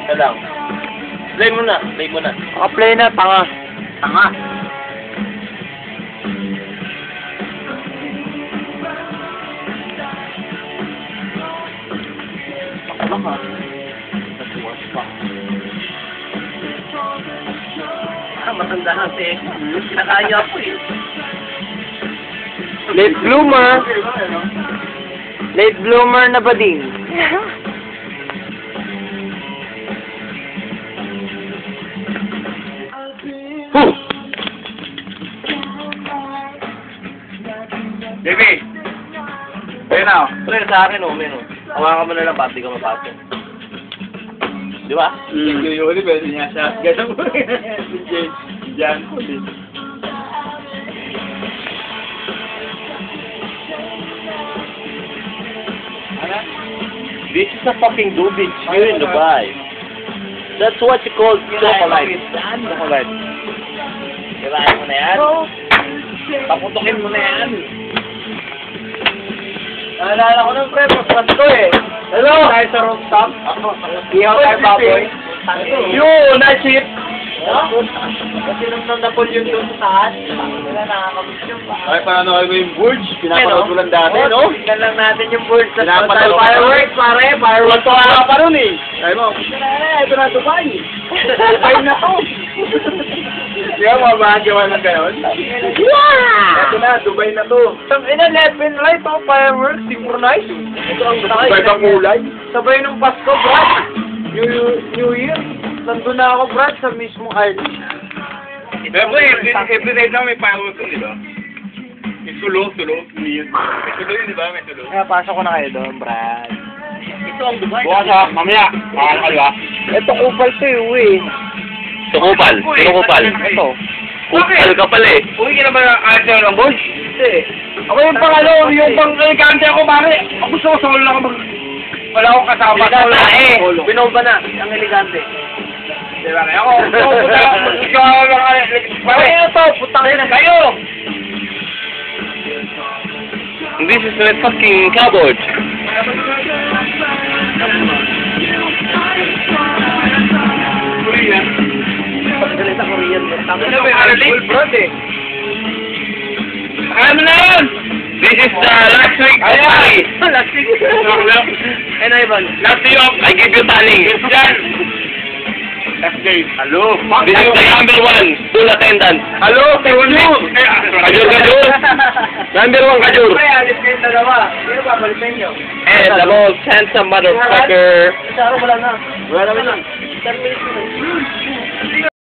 Ito lang. Play mo na. Play mo na. Naka-play na, tanga. Tanga. Ano ka? Matanda na si kinakaya ko eh. Late bloomer. Late bloomer na ba din? Baby! Ayun na, pre sa akin men. Hawakan mo na lang, pati ka mapasok. Di ba? Yung huli, pwede niya siya. Ganun mo. Diyan ko din. This is a fucking dubage here in Dubai. That's what you call chocolate. Chocolate. Kirain mo na yan. Paputukin mo na yan. Naalala ko ng pre, Pasko eh. Hello! Tayo sa rooftop. Ihaw tayo baboy. Yun! Nice shit! Kasi nung Napoleon doon sa taas, wala nakakabit yung pa. Ay, paano kayo yung Burj? Pinapanood ko lang dati, no? Tingnan lang natin yung birds sa Pinapanood ko. fireworks, pare. Fireworks Ito ka pa rin eh. Ay mo, ito na Dubai. Dubai na to. Di ba mabahagyawa ng gayon? Yeah! Ito na, Dubai na to. Ina, left and right, oh, fireworks, synchronize. Ito ang Dubai bang kulay? Sabay nung Pasko, Brad. New Year. Nandun na ako, Brad, sa mismong island. Pero every day na may fireworks, di ba? May tulo. May tulo yun, di ba? May tulo. Kaya pasok ko na kayo doon, Brad. Ito ang Dubai. Bukas ha, mamaya. Makakal ka, di ba? Ito kupal to eh, uwi. Sukupal. Sino kupal? Ito. Kupal ka pala eh. Uwi ka na ba kahit ng Burj? Hindi. Ako yung pangalo, yung pang-elegante ako, pare. Ako gusto ko solo lang ako. Wala akong kasama. Binomba na, ang elegante. Diba? Ako, puta lang. Ikaw lang. Pare, ito, putang ina kayo. This is a fucking cupboard. Korean. Pagdalit sa Korean. Ano ba yung full front eh? Ano na yun? This is last week. Ayan! Last week. And Ivan. Last week, I give you tally. Yan! Last day. Hello. This is the number one school attendant. Hello, Kajur! Kajur. Number one, Kajur. Pre, alis kayong dalawa. Sino ba, balitin nyo? And the most handsome motherfucker. Sa araw, wala na. Wala naman lang. 10 minutes na.